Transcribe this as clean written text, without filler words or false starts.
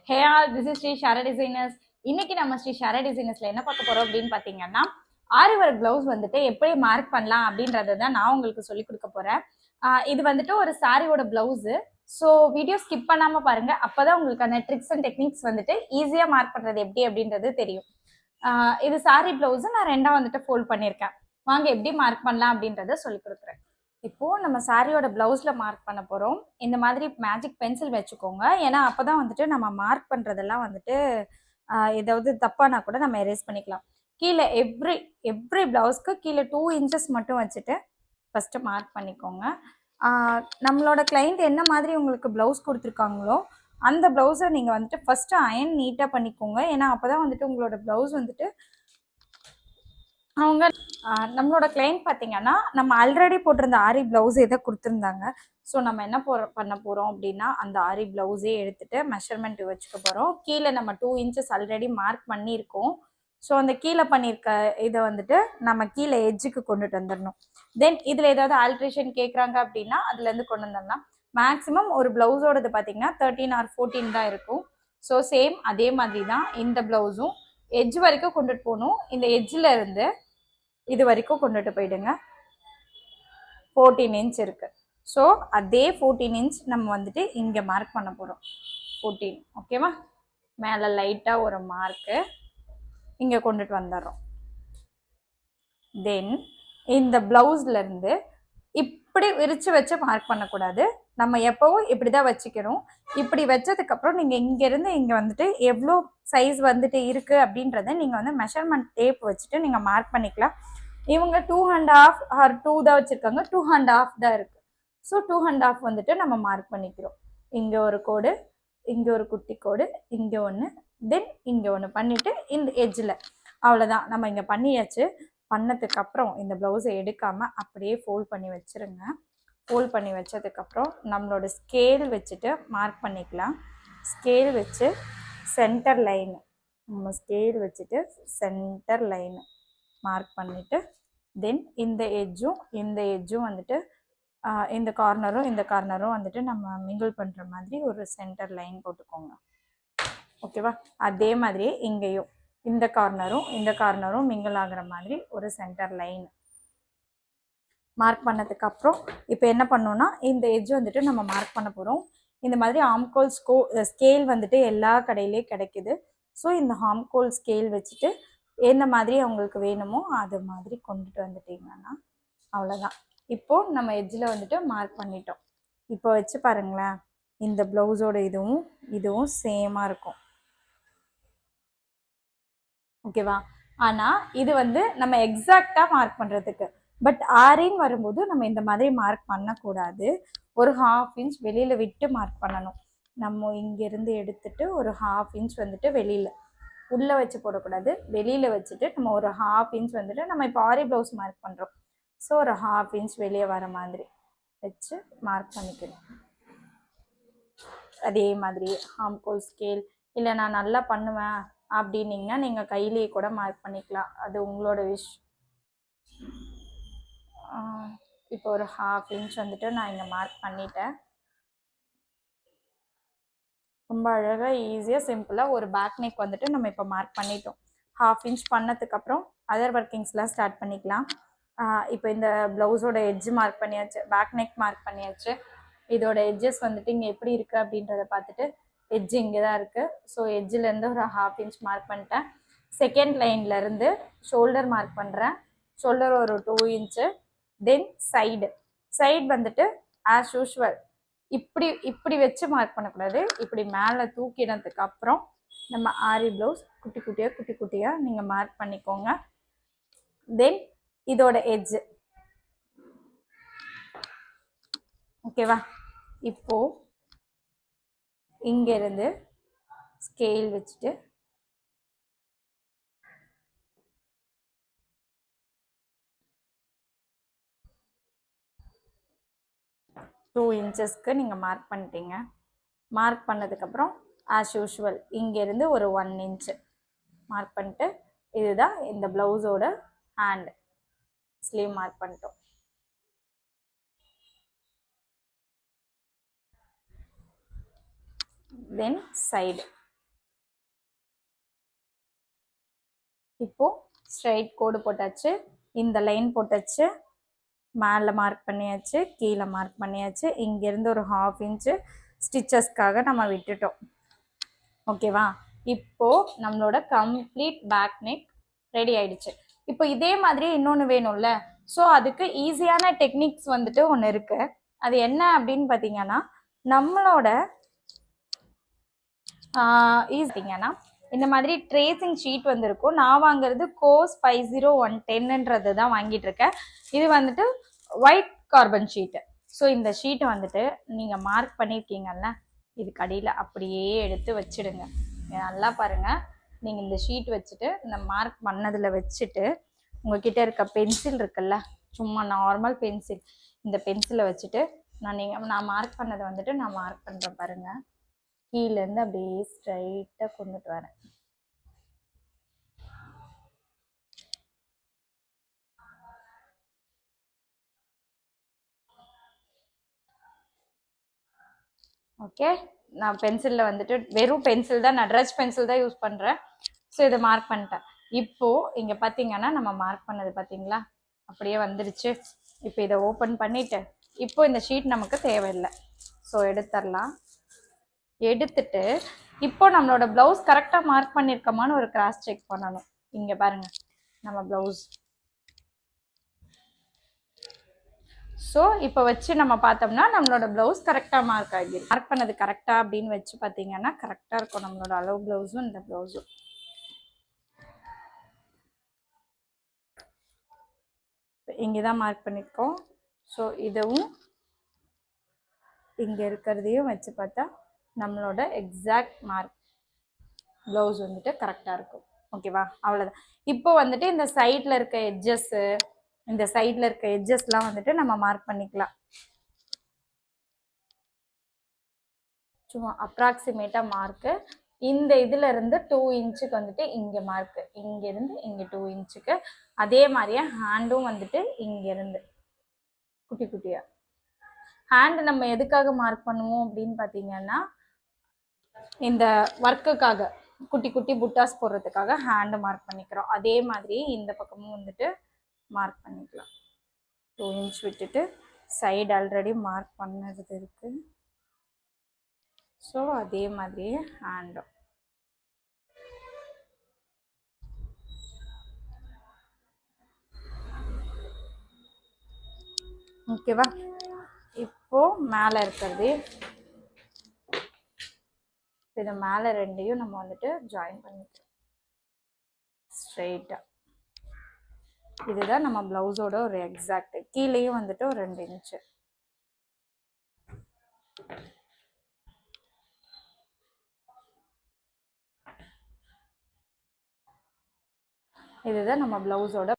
Hey all, this is Sri Shara designers. இன்னைக்கு நம்ம ஸ்ரீ ஷாரா டிசைனர்ஸ்ல என்ன பார்க்க போறோம் அப்படின்னு பாத்தீங்கன்னா, ஆரி ஒர்க் பிளவுஸ் வந்துட்டு எப்படி மார்க் பண்ணலாம் அப்படின்றத தான் நான் உங்களுக்கு சொல்லி கொடுக்க போறேன். இது வந்துட்டு ஒரு சாரியோட பிளவுஸ். ஸோ வீடியோ ஸ்கிப் பண்ணாம பாருங்க, அப்பதான் உங்களுக்கான ட்ரிக்ஸ் அண்ட் டெக்னிக்ஸ் வந்துட்டு ஈஸியா மார்க் பண்றது எப்படி அப்படின்றது தெரியும். இது சாரி பிளவுஸ் நான் ரெண்டா வந்துட்டு ஃபோல்ட் பண்ணியிருக்கேன். வாங்க எப்படி மார்க் பண்ணலாம் அப்படின்றத சொல்லி கொடுக்குறேன். இப்போ நம்ம சாரியோட பிளவுஸ்ல மார்க் பண்ண போறோம். இந்த மாதிரி மேஜிக் பென்சில் வச்சுக்கோங்க, ஏன்னா அப்பதான் வந்துட்டு நம்ம மார்க் பண்றதெல்லாம் வந்துட்டு ஏதாவது தப்பானா கூட நம்ம எரேஸ் பண்ணிக்கலாம். கீழே எவ்ரி பிளவுஸ்க்கு கீழே 2 இன்ச்சஸ் மட்டும் வச்சுட்டு ஃபர்ஸ்ட் மார்க் பண்ணிக்கோங்க. நம்மளோட கிளைண்ட் என்ன மாதிரி உங்களுக்கு பிளவுஸ் கொடுத்துருக்காங்களோ அந்த பிளவுஸை நீங்க வந்துட்டு ஃபர்ஸ்ட் அயன் நீட்டா பண்ணிக்கோங்க. ஏன்னா அப்பதான் வந்துட்டு உங்களோட பிளவுஸ் வந்துட்டு அவங்க நம்மளோட கிளைண்ட் பார்த்தீங்கன்னா நம்ம ஆல்ரெடி போட்டிருந்த ஆரி பிளவுஸ் எதை கொடுத்துருந்தாங்க. ஸோ நம்ம என்ன பண்ண போகிறோம் அப்படின்னா, அந்த ஆரி பிளவுஸே எடுத்துட்டு மெஷர்மெண்ட் வச்சுக்க போகிறோம். கீழே நம்ம 2 இன்ச்சஸ் ஆல்ரெடி மார்க் பண்ணியிருக்கோம். ஸோ அந்த கீழே பண்ணியிருக்க இதை வந்துட்டு நம்ம கீழே எட்ஜுக்கு கொண்டுட்டு வந்துடணும். தென் இதில் ஏதாவது ஆல்ட்ரேஷன் கேட்குறாங்க அப்படின்னா அதுலேருந்து கொண்டு வந்துடலாம். மேக்ஸிமம் ஒரு பிளவுஸோடது பார்த்தீங்கன்னா 13 or 14 தான் இருக்கும். ஸோ சேம் அதே மாதிரி தான் இந்த பிளவுஸும் எட்ஜ் வரைக்கும் கொண்டுட்டு போகணும். இந்த எட்ஜில் இருந்து இது வரைக்கும் கொண்டுட்டு போயிடுங்க. 14 இன்ச் இருக்கு. ஸோ அதே 14 இன்ச் நம்ம வந்துட்டு இங்கே மார்க் பண்ண போகிறோம். 14 ஓகேவா? மேலே லைட்டாக ஒரு மார்க்கு இங்கே கொண்டுட்டு வந்துடுறோம். தென் இந்த பிளவுஸ்லேருந்து இப்படி விரிச்சு வச்சு மார்க் பண்ணக்கூடாது. நம்ம எப்பவும் இப்படி தான் வச்சுக்கணும். இப்படி வச்சதுக்கப்புறம் நீங்கள் இங்கேருந்து இங்கே வந்துட்டு எவ்வளோ சைஸ் வந்துட்டு இருக்குது அப்படின்றத நீங்கள் வந்து மெஷர்மெண்ட் டேப் வச்சுட்டு நீங்கள் மார்க் பண்ணிக்கலாம். இவங்க 2.5 or 2 தான் வச்சுருக்காங்க, 2.5 தான் இருக்குது. ஸோ 2.5 வந்துட்டு நம்ம மார்க் பண்ணிக்கிறோம். இங்கே ஒரு கோடு, இங்கே ஒரு குட்டி கோடு, இங்கே ஒன்று, தென் இங்கே ஒன்று பண்ணிவிட்டு இந்த எட்ஜில் அவ்வளோதான். நம்ம இங்கே பண்ணியாச்சு. பண்ணதுக்கப்புறம் இந்த ப்ளவுஸை எடுக்காமல் அப்படியே ஃபோல்ட் பண்ணி வச்சுருங்க. ஃபோல்ட் பண்ணி வச்சதுக்கப்புறம் நம்மளோட ஸ்கேல் வச்சுட்டு மார்க் பண்ணிக்கலாம். ஸ்கேல் வச்சு சென்டர் லைனு, நம்ம ஸ்கேல் வச்சுட்டு சென்டர் லைனு மார்க் பண்ணிவிட்டு தென் இந்த எட்ஜும் வந்துட்டு இந்த கார்னரும் வந்துட்டு நம்ம மிங்கிள் பண்ணுற மாதிரி ஒரு சென்டர் லைன் போட்டுக்கோங்க. ஓகேவா? அதே மாதிரியே இங்கேயும் இந்த கார்னரும் மிங்கிள் ஆகிற மாதிரி ஒரு சென்டர் லைன் மார்க் பண்ணதுக்கப்புறம் இப்போ என்ன பண்ணோன்னா இந்த எட்ஜ் வந்துட்டு நம்ம மார்க் பண்ண போகிறோம். இந்த மாதிரி ஆம்கோல் ஸ்கேல் வந்துட்டு எல்லா கடையிலையும் கிடைக்குது. ஸோ இந்த ஆம்கோல் ஸ்கேல் வச்சுட்டு எந்த மாதிரி அவங்களுக்கு வேணுமோ அது மாதிரி கொண்டுட்டு வந்துட்டீங்கன்னா அவ்வளோதான். இப்போது நம்ம எட்ஜில் வந்துட்டு மார்க் பண்ணிட்டோம். இப்போ வச்சு பாருங்களேன், இந்த ப்ளவுஸோட இதுவும் சேமாக இருக்கும். ஓகேவா? ஆனால் இது வந்து நம்ம எக்ஸாக்டாக மார்க் பண்ணுறதுக்கு. பட் ஆரின்னு வரும்போது நம்ம இந்த மாதிரி மார்க் பண்ணக்கூடாது. ஒரு 1/2 இன்ச் வெளியில் விட்டு மார்க் பண்ணணும். நம்ம இங்கேருந்து எடுத்துட்டு ஒரு 1/2 இன்ச் வந்துட்டு வெளியில் உள்ளே வச்சு போடக்கூடாது, வெளியில் வச்சுட்டு நம்ம ஒரு 1/2 இன்ச் வந்துட்டு நம்ம இப்போ ஆரி ப்ளவுஸ் மார்க் பண்ணுறோம். ஸோ ஒரு 1/2 இன்ச் வெளியே வர மாதிரி வச்சு மார்க் பண்ணிக்கணும். அதே மாதிரி ஆம்கோல் ஸ்கேல் இல்லை நான் நல்லா பண்ணுவேன் அப்படின்னீங்கன்னா நீங்கள் கையிலேயே கூட மார்க் பண்ணிக்கலாம். அது உங்களோட விஷ். இப்போ ஒரு 1/2 இன்ச் வந்துட்டு நான் இங்கே மார்க் பண்ணிட்டேன். ரொம்ப அழகாக ஈஸியாக சிம்பிளாக ஒரு பேக் நெக் வந்துட்டு நம்ம இப்போ மார்க் பண்ணிட்டோம். 1/2 இன்ச் பண்ணதுக்கப்புறம் அதர் ஒர்க்கிங்ஸ்லாம் ஸ்டார்ட் பண்ணிக்கலாம். இப்போ இந்த ப்ளவுஸோட எட்ஜ் மார்க் பண்ணியாச்சு, பேக் நெக் மார்க் பண்ணியாச்சு. இதோட எட்ஜஸ் வந்துட்டு இங்கே எப்படி இருக்குது அப்படின்றத பார்த்துட்டு எட்ஜ் இங்கே தான் இருக்குது. ஸோ எட்ஜிலேருந்து ஒரு 1/2 இன்ச் மார்க் பண்ணிட்டேன். செகண்ட் லைன்லேருந்து ஷோல்டர் மார்க் பண்ணுறேன். ஷோல்டர் ஒரு 2 இன்ச்சு. தென் சைடு வந்துட்டு ஆஸ் யூஷுவல் இப்படி வச்சு மார்க் பண்ணக்கூடாது. இப்படி மேலே தூக்கினதுக்கு அப்புறம் நம்ம ஆரி ப்ளவுஸ் குட்டி குட்டியாக நீங்கள் மார்க் பண்ணிக்கோங்க. தென் இதோட எட்ஜ் ஓகேவா? இப்போ இங்கேருந்து ஸ்கேல் வச்சுட்டு டூ இன்ச்சஸ்க்கு நீங்கள் மார்க் பண்ணிட்டீங்க. மார்க் பண்ணதுக்கப்புறம் ஆஸ் யூஷுவல் இங்கேருந்து ஒரு 1 இன்ச்சு மார்க் பண்ணிட்டு இதுதான் இந்த ப்ளவுஸோட ஹேண்ட் ஸ்லீவ் மார்க் பண்ணிட்டோம். தென் சைடு இப்போ ஸ்ட்ரைட் கோடு போட்டாச்சு, இந்த லைன் போட்டாச்சு, மேலே மார்க் பண்ணியாச்சு, கீழே மார்க் பண்ணியாச்சு, இங்கேருந்து ஒரு 1/2 இன்ச்சு ஸ்டிச்சஸ்க்காக நம்ம விட்டுட்டோம். ஓகேவா? இப்போ நம்மளோட கம்ப்ளீட் பேக் நெக் ரெடி ஆயிடுச்சு. இப்போ இதே மாதிரி இன்னொன்று வேணும்ல, ஸோ அதுக்கு ஈஸியான டெக்னிக்ஸ் வந்துட்டு ஒன்று இருக்கு. அது என்ன அப்படின்னு பார்த்தீங்கன்னா, நம்மளோட ஈஸிங்கன்னா இந்த மாதிரி ட்ரேசிங் ஷீட் வந்துருக்கும். நான் வாங்குறது கோஸ் 50110ன்றது தான் வாங்கிட்டு இருக்கேன். இது வந்துட்டு ஒயிட் கார்பன் ஷீட்டு. ஸோ இந்த ஷீட்டை வந்துட்டு நீங்கள் மார்க் பண்ணியிருக்கீங்கல்ல, இதுக்கு அடியில் அப்படியே எடுத்து வச்சுடுங்க. நல்லா பாருங்கள், நீங்கள் இந்த ஷீட் வச்சுட்டு இந்த மார்க் பண்ணதில் வச்சுட்டு உங்ககிட்ட இருக்க பென்சில் இருக்குல்ல, சும்மா நார்மல் பென்சில், இந்த பென்சிலை வச்சுட்டு நான் மார்க் பண்ணதை வந்துட்டு நான் மார்க் பண்ணுறேன் பாருங்கள். கீழேருந்து அப்படியே ஸ்ட்ரைட்டாக கொண்டுட்டு வரேன். ஓகே, நான் பென்சிலில் வந்துட்டு வெறும் பென்சில் தான், நட்ராஜ் பென்சில் தான் யூஸ் பண்ணுறேன். ஸோ இதை மார்க் பண்ணிட்டேன். இப்போது இங்கே பார்த்தீங்கன்னா நம்ம மார்க் பண்ணது பார்த்தீங்களா அப்படியே வந்துடுச்சு. இப்போ இதை ஓப்பன் பண்ணிவிட்டு இப்போ இந்த ஷீட் நமக்கு தேவையில்லை. ஸோ எடுத்துடலாம். எடுத்துட்டு இப்போ நம்மளோட ப்ளவுஸ் கரெக்டாக மார்க் பண்ணியிருக்கோமான்னு ஒரு கிராஸ் செக் பண்ணணும். இங்கே பாருங்கள் நம்ம ப்ளவுஸ். ஸோ இப்போ வச்சு நம்ம பார்த்தோம்னா நம்மளோட ப்ளவுஸ் கரெக்டாக மார்க் ஆகிடும். மார்க் பண்ணது கரெக்டாக அப்படின்னு வச்சு பார்த்தீங்கன்னா கரெக்டாக இருக்கும் நம்மளோட அளவு ப்ளவுஸும் இந்த ப்ளவுஸும். இங்கே தான் மார்க் பண்ணியிருக்கோம். ஸோ இதுவும் இங்கே இருக்கிறதையும் வச்சு பார்த்தா நம்மளோட எக்ஸாக்ட் மார்க் ப்ளவுஸ் வந்துட்டு கரெக்டாக இருக்கும். ஓகேவா? அவ்வளோதான். இப்போ வந்துட்டு இந்த சைடில் இருக்க எட்ஜஸ்ஸு, இந்த சைடில் இருக்க எட்ஜஸ்லாம் வந்துட்டு நம்ம மார்க் பண்ணிக்கலாம். சும்மா அப்ராக்சிமேட்டாக மார்க்கு இந்த இதில் இருந்து 2 இன்ச்சுக்கு வந்துட்டு இங்கே மார்க்கு, இங்கேருந்து இங்கே 2 இன்ச்சுக்கு. அதே மாதிரியே ஹேண்டும் வந்துட்டு இங்கேருந்து குட்டி குட்டியாக. ஹேண்டு நம்ம எதுக்காக மார்க் பண்ணுவோம் அப்படின்னு பார்த்தீங்கன்னா, இந்த ஒர்க்குக்காக குட்டி குட்டி புட்டாஸ் போடுறதுக்காக ஹேண்டு மார்க் பண்ணிக்கிறோம். அதே மாதிரி இந்த பக்கமும் வந்துட்டு மார்க் பண்ணிக்கலாம். 2 இன்ச் விட்டுட்டு சைடு ஆல்ரெடி மார்க் பண்ணது இருக்குது. ஸோ அதே மாதிரியே ஹேண்டும். ஓகேவா? இப்போ மேலே இருக்கிறது இது மேலே ரெண்டையும் நம்ம வந்துட்டு ஜாயின் பண்ணிக்கிறோம் ஸ்ட்ரெயிட்டாக. இதுதான் நம்ம ப்ளவுஸோட ஒரு எக்ஸாக்ட். கீழேயும் வந்துட்டு ஒரு 2 இன்ச்சு. இதுதான் நம்ம ப்ளவுஸோட